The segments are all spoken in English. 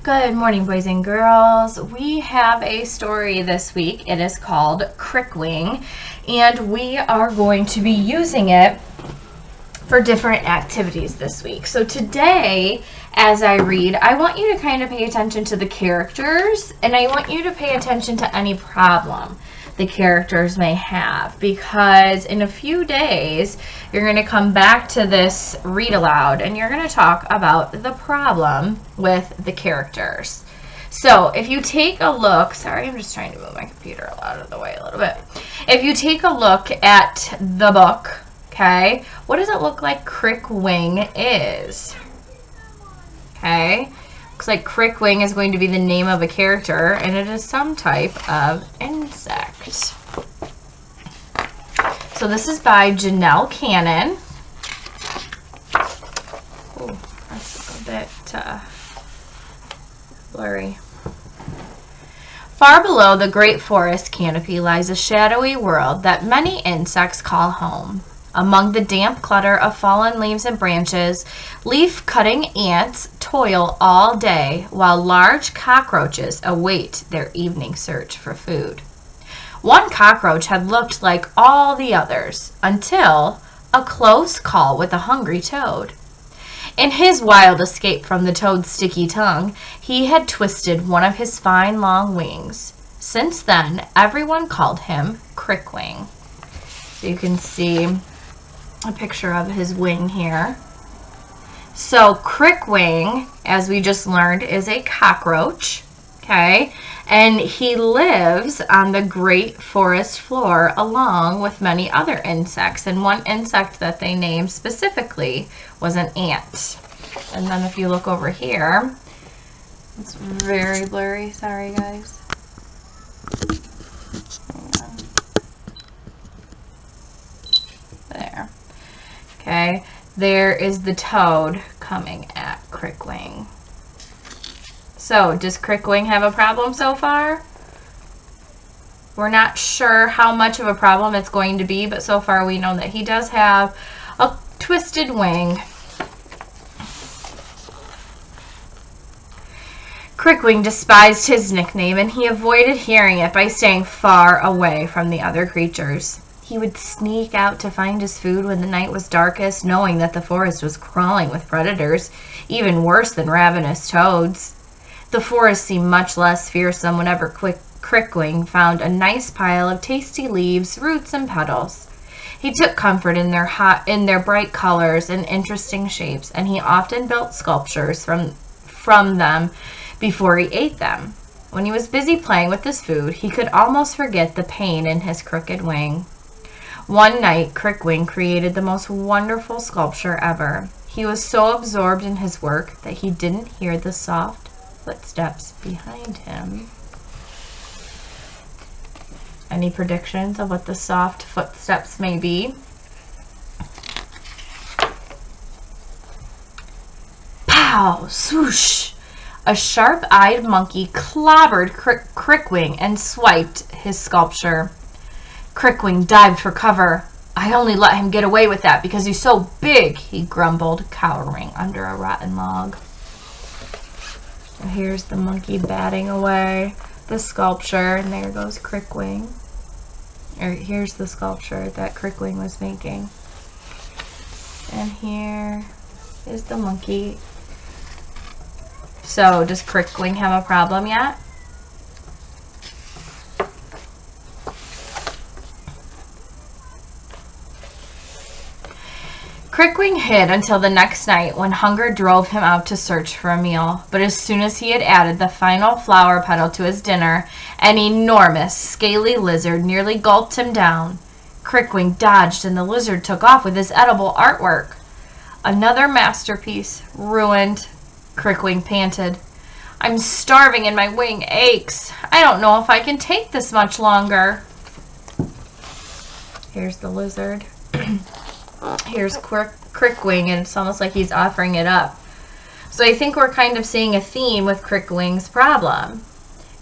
Good morning, boys and girls. We have a story this week. It is called Crickwing, and we are going to be using it for different activities this week. So today, as I read, I want you to kind of pay attention to the characters, and I want you to pay attention to any problem the characters may have, because in a few days you're going to come back to this read aloud and you're going to talk about the problem with the characters. So if you take a look, sorry, I'm just trying to move my computer out of the way a little bit. If you take a look at the book, okay, what does it look like Crickwing is? Okay, looks like Crickwing is going to be the name of a character, and it is some type of insect. So this is by Janelle Cannon. Oh, that's a bit blurry. Far below the great forest canopy lies a shadowy world that many insects call home. Among the damp clutter of fallen leaves and branches, leaf-cutting ants toil all day while large cockroaches await their evening search for food. One cockroach had looked like all the others until a close call with a hungry toad. In his wild escape from the toad's sticky tongue, he had twisted one of his fine long wings. Since then, everyone called him Crickwing. So you can see a picture of his wing here. So Crickwing, as we just learned, is a cockroach, okay? And he lives on the great forest floor along with many other insects. And one insect that they named specifically was an ant. And then if you look over here, it's very blurry, sorry guys. There. Okay, there is the toad coming at Crickwing. So, does Crickwing have a problem so far? We're not sure how much of a problem it's going to be, but so far we know that he does have a twisted wing. Crickwing despised his nickname, and he avoided hearing it by staying far away from the other creatures. He would sneak out to find his food when the night was darkest, knowing that the forest was crawling with predators, even worse than ravenous toads. The forest seemed much less fearsome whenever Crickwing found a nice pile of tasty leaves, roots, and petals. He took comfort in their bright colors and interesting shapes, and he often built sculptures from them before he ate them. When he was busy playing with his food, he could almost forget the pain in his crooked wing. One night, Crickwing created the most wonderful sculpture ever. He was so absorbed in his work that he didn't hear the soft footsteps behind him. Any predictions of what the soft footsteps may be? Pow! Swoosh! A sharp-eyed monkey clobbered Crickwing and swiped his sculpture. Crickwing dived for cover. I only let him get away with that because he's so big, he grumbled, cowering under a rotten log. And here's the monkey batting away the sculpture, and there goes Crickwing. Here's the sculpture that Crickwing was making. And here is the monkey. So, does Crickwing have a problem yet? Crickwing hid until the next night when hunger drove him out to search for a meal. But as soon as he had added the final flower petal to his dinner, an enormous, scaly lizard nearly gulped him down. Crickwing dodged and the lizard took off with his edible artwork. Another masterpiece ruined, Crickwing panted. I'm starving and my wing aches. I don't know if I can take this much longer. Here's the lizard. Here's Crickwing, and it's almost like he's offering it up. So I think we're kind of seeing a theme with Crickwing's problem.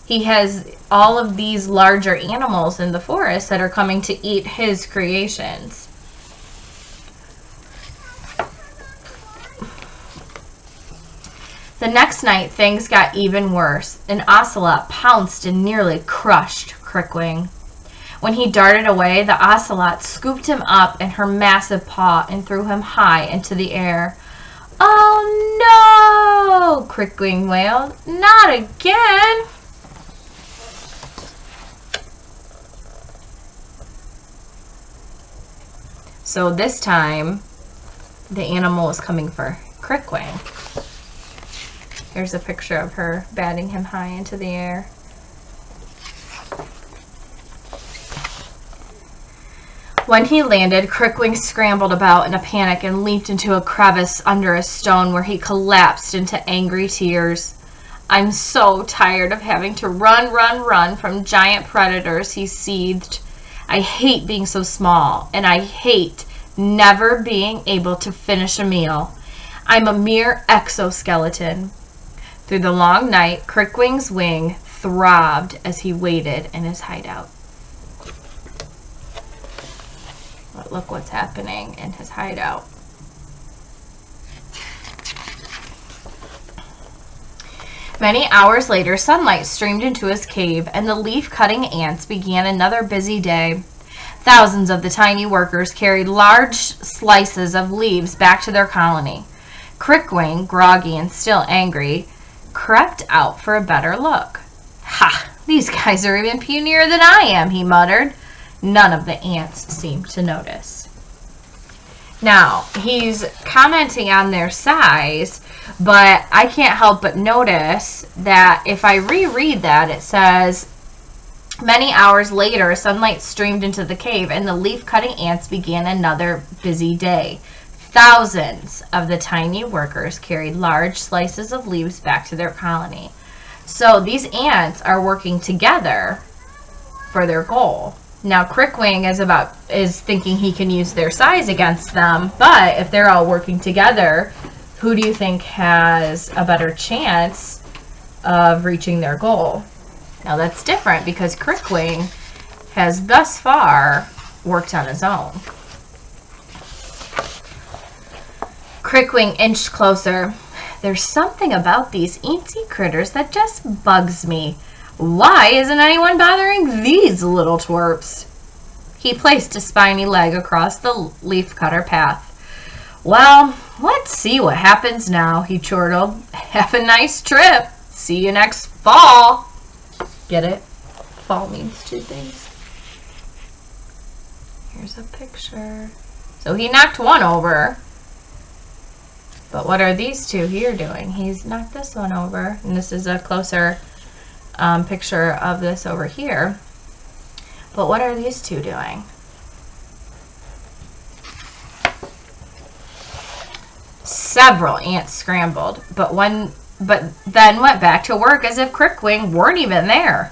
He has all of these larger animals in the forest that are coming to eat his creations. The next night, things got even worse. An ocelot pounced and nearly crushed Crickwing. When he darted away, the ocelot scooped him up in her massive paw and threw him high into the air. "Oh no!" Crickwing wailed. "Not again!" So this time, the animal was coming for Crickwing. Here's a picture of her batting him high into the air. When he landed, Crickwing scrambled about in a panic and leaped into a crevice under a stone where he collapsed into angry tears. "I'm so tired of having to run from giant predators," he seethed. "I hate being so small, and I hate never being able to finish a meal. I'm a mere exoskeleton." Through the long night, Crickwing's wing throbbed as he waited in his hideout. But look what's happening in his hideout. Many hours later, sunlight streamed into his cave, and the leaf-cutting ants began another busy day. Thousands of the tiny workers carried large slices of leaves back to their colony. Crickwing, groggy and still angry, crept out for a better look. "Ha! These guys are even punier than I am," he muttered. None of the ants seemed to notice. Now, he's commenting on their size, but I can't help but notice that if I reread that, it says, "Many hours later, sunlight streamed into the cave, and the leaf-cutting ants began another busy day. Thousands of the tiny workers carried large slices of leaves back to their colony." So these ants are working together for their goal. Now Crickwing is thinking he can use their size against them, but if they're all working together, who do you think has a better chance of reaching their goal? Now that's different because Crickwing has thus far worked on his own. Crickwing inched closer. "There's something about these eensy critters that just bugs me. Why isn't anyone bothering these little twerps?" He placed a spiny leg across the leaf-cutter path. "Well, let's see what happens now," he chortled. "Have a nice trip. See you next fall." Get it? Fall means two things. Here's a picture. So he knocked one over. But what are these two here doing? He's knocked this one over. And this is a closer picture of this over here. But what are these two doing? Several ants scrambled, but then went back to work as if Crickwing weren't even there.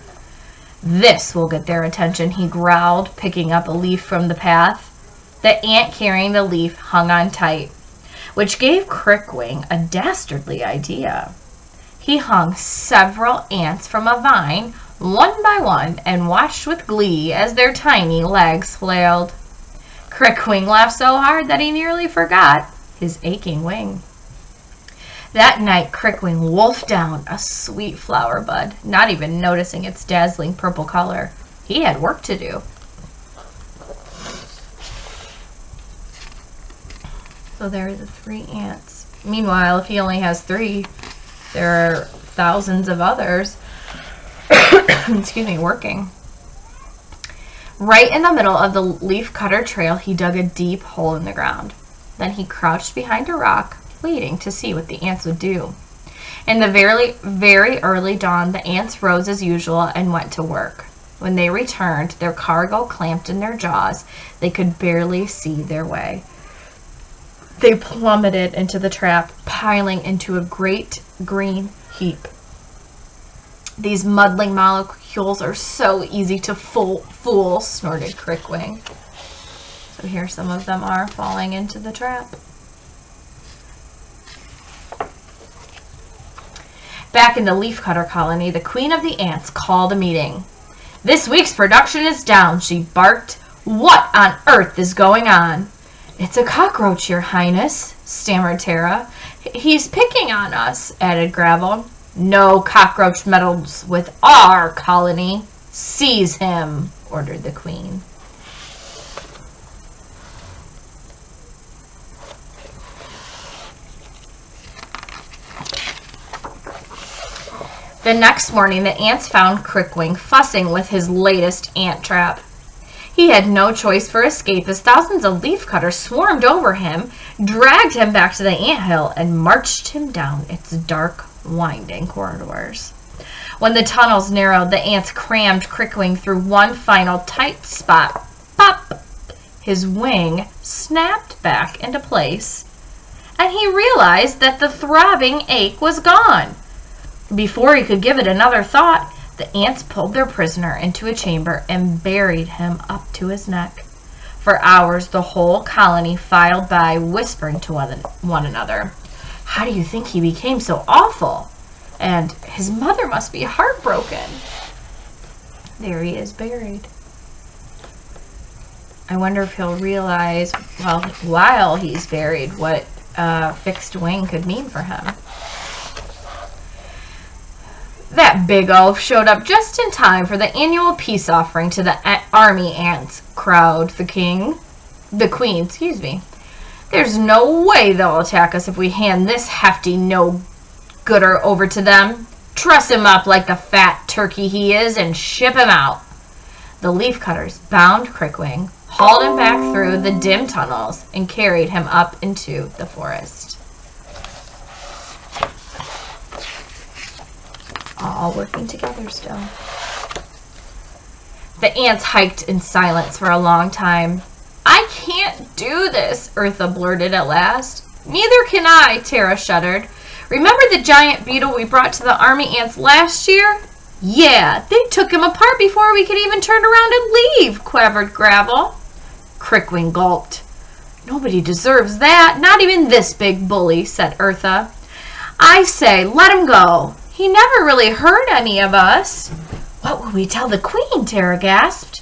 "This will get their attention," he growled, picking up a leaf from the path. The ant carrying the leaf hung on tight, which gave Crickwing a dastardly idea. He hung several ants from a vine, one by one, and watched with glee as their tiny legs flailed. Crickwing laughed so hard that he nearly forgot his aching wing. That night, Crickwing wolfed down a sweet flower bud, not even noticing its dazzling purple color. He had work to do. So there are the 3 ants. Meanwhile, if he only has 3, there are thousands of others excuse me, working. Right in the middle of the leaf cutter trail, he dug a deep hole in the ground. Then he crouched behind a rock, waiting to see what the ants would do. In the very, very early dawn, the ants rose as usual and went to work. When they returned, their cargo clamped in their jaws, they could barely see their way. They plummeted into the trap, piling into a great green heap. "These muddling molecules are so easy to fool," snorted Crickwing. So here some of them are falling into the trap. Back in the leafcutter colony, the queen of the ants called a meeting. "This week's production is down," she barked. "What on earth is going on?" "It's a cockroach, Your Highness," stammered Tara. He's picking on us, added Gravel. No cockroach meddles with our colony. Seize him, ordered the Queen. The next morning, the ants found Crickwing fussing with his latest ant trap. He had no choice for escape as thousands of leafcutters swarmed over him, dragged him back to the anthill, and marched him down its dark, winding corridors. When the tunnels narrowed, the ants crammed Crickwing through one final tight spot. Pop! His wing snapped back into place, and he realized that the throbbing ache was gone. Before he could give it another thought, the ants pulled their prisoner into a chamber and buried him up to his neck. For hours, the whole colony filed by, whispering to one another. How do you think he became so awful? And his mother must be heartbroken. There he is, buried. I wonder if he'll realize, well, while he's buried, what a fixed wing could mean for him. That big oaf showed up just in time for the annual peace offering to the army ants, crowed the queen. There's no way they'll attack us if we hand this hefty no-gooder over to them. Truss him up like the fat turkey he is and ship him out. The leafcutters bound Crickwing, hauled him back through the dim tunnels, and carried him up into the forest. All working together still. The ants hiked in silence for a long time. I can't do this, Eartha blurted at last. Neither can I, Tara shuddered. Remember the giant beetle we brought to the army ants last year? Yeah, they took him apart before we could even turn around and leave, quavered Gravel. Crickwing gulped. Nobody deserves that, not even this big bully, said Eartha. I say, let him go. He never really hurt any of us. What will we tell the Queen? Tara gasped.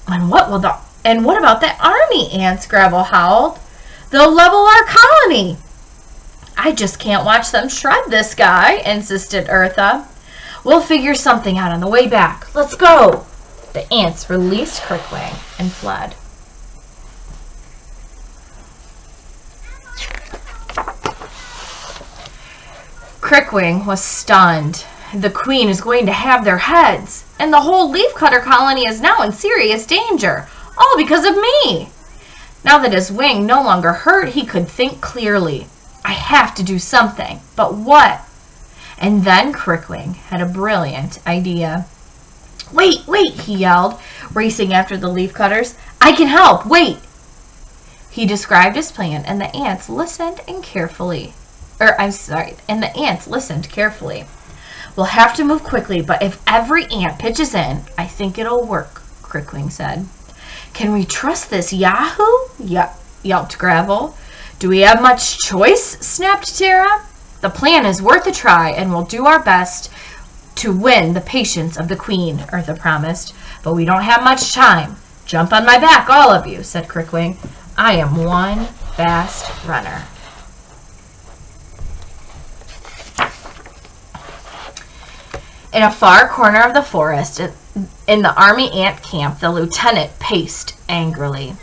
And what about the army ants? Gravel howled. They'll level our colony. I just can't watch them shred this guy, insisted Eartha. We'll figure something out on the way back. Let's go. The ants released Crickwing and fled. Crickwing was stunned. The Queen is going to have their heads, and the whole leafcutter colony is now in serious danger, all because of me. Now that his wing no longer hurt, he could think clearly. I have to do something, but what? And then Crickwing had a brilliant idea. Wait, he yelled, racing after the leafcutters. I can help, wait. He described his plan, and the ants listened carefully. We'll have to move quickly, but if every ant pitches in, I think it'll work, Crickwing said. Can we trust this Yahoo? Yelped Gravel. Do we have much choice? Snapped Tara. The plan is worth a try, and we'll do our best to win the patience of the Queen, Eartha promised. But we don't have much time. Jump on my back, all of you, said Crickwing. I am one fast runner. In a far corner of the forest, in the army ant camp, the lieutenant paced angrily.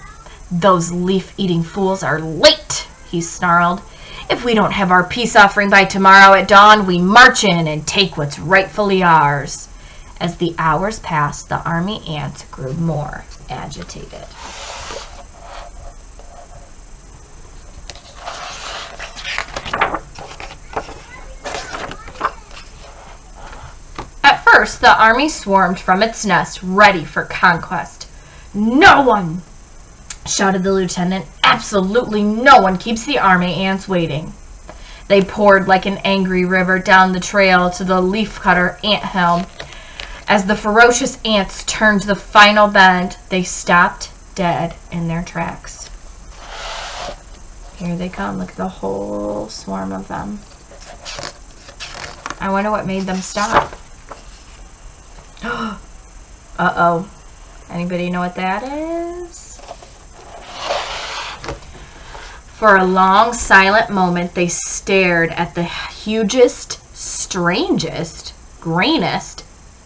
Those leaf-eating fools are late, he snarled. If we don't have our peace offering by tomorrow at dawn, we march in and take what's rightfully ours. As the hours passed, the army ants grew more agitated. At first, the army swarmed from its nest, ready for conquest. No one, shouted the lieutenant. Absolutely no one keeps the army ants waiting. They poured like an angry river down the trail to the leafcutter anthill. As the ferocious ants turned the final bend, they stopped dead in their tracks. Here they come. Look at the whole swarm of them. I wonder what made them stop. Uh-oh. Anybody know what that is? For a long, silent moment, they stared at the hugest, strangest, greenest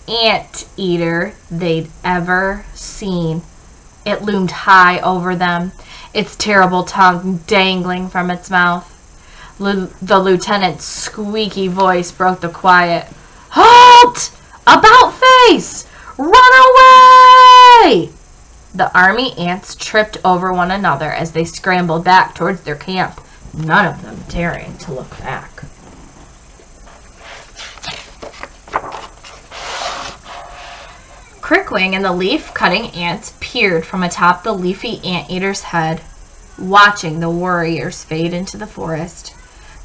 ant-eater they'd ever seen. It loomed high over them, its terrible tongue dangling from its mouth. The lieutenant's squeaky voice broke the quiet. "Halt! About face! Run away!" The army ants tripped over one another as they scrambled back towards their camp, none of them daring to look back. Crickwing and the leaf-cutting ants peered from atop the leafy anteater's head, watching the warriors fade into the forest.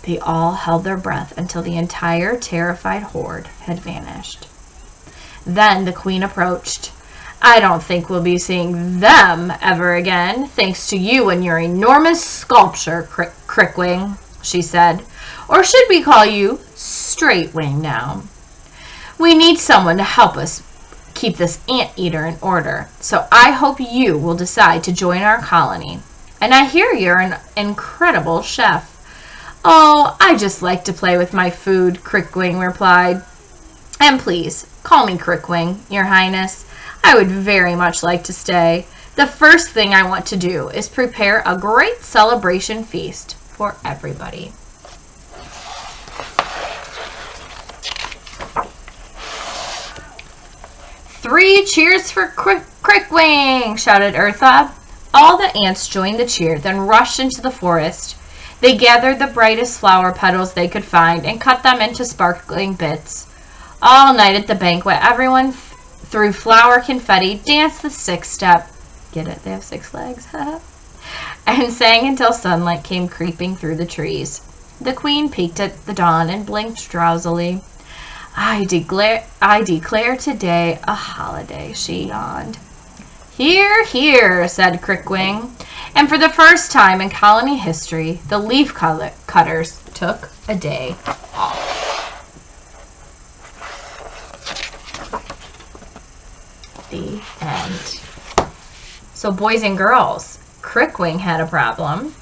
They all held their breath until the entire terrified horde had vanished. Then the queen approached. "I don't think we'll be seeing them ever again, thanks to you and your enormous sculpture, Crickwing," she said. "Or should we call you Straightwing now? We need someone to help us keep this anteater in order, so I hope you will decide to join our colony. And I hear you're an incredible chef." "Oh, I just like to play with my food," Crickwing replied. "And please, call me Crickwing, Your Highness. I would very much like to stay. The first thing I want to do is prepare a great celebration feast for everybody." "Three cheers for Crickwing!" shouted Eartha. All the ants joined the cheer, then rushed into the forest. They gathered the brightest flower petals they could find and cut them into sparkling bits. All night at the banquet, everyone threw flower confetti, danced the six-step. Get it? They have 6 legs. And sang until sunlight came creeping through the trees. The queen peeked at the dawn and blinked drowsily. I declare today a holiday," she yawned. "Hear, hear," said Crickwing. And for the first time in colony history, the leaf cutters took a day off. The end. So, boys and girls, Crickwing had a problem,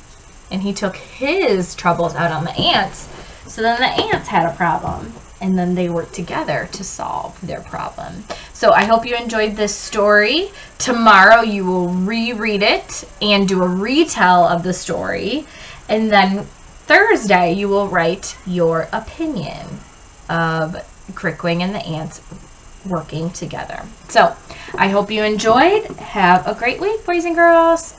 and he took his troubles out on the ants. So then the ants had a problem, and then they worked together to solve their problem. So I hope you enjoyed this story. Tomorrow you will reread it and do a retell of the story. And then Thursday you will write your opinion of Crickwing and the ants working together. So I hope you enjoyed. Have a great week, boys and girls.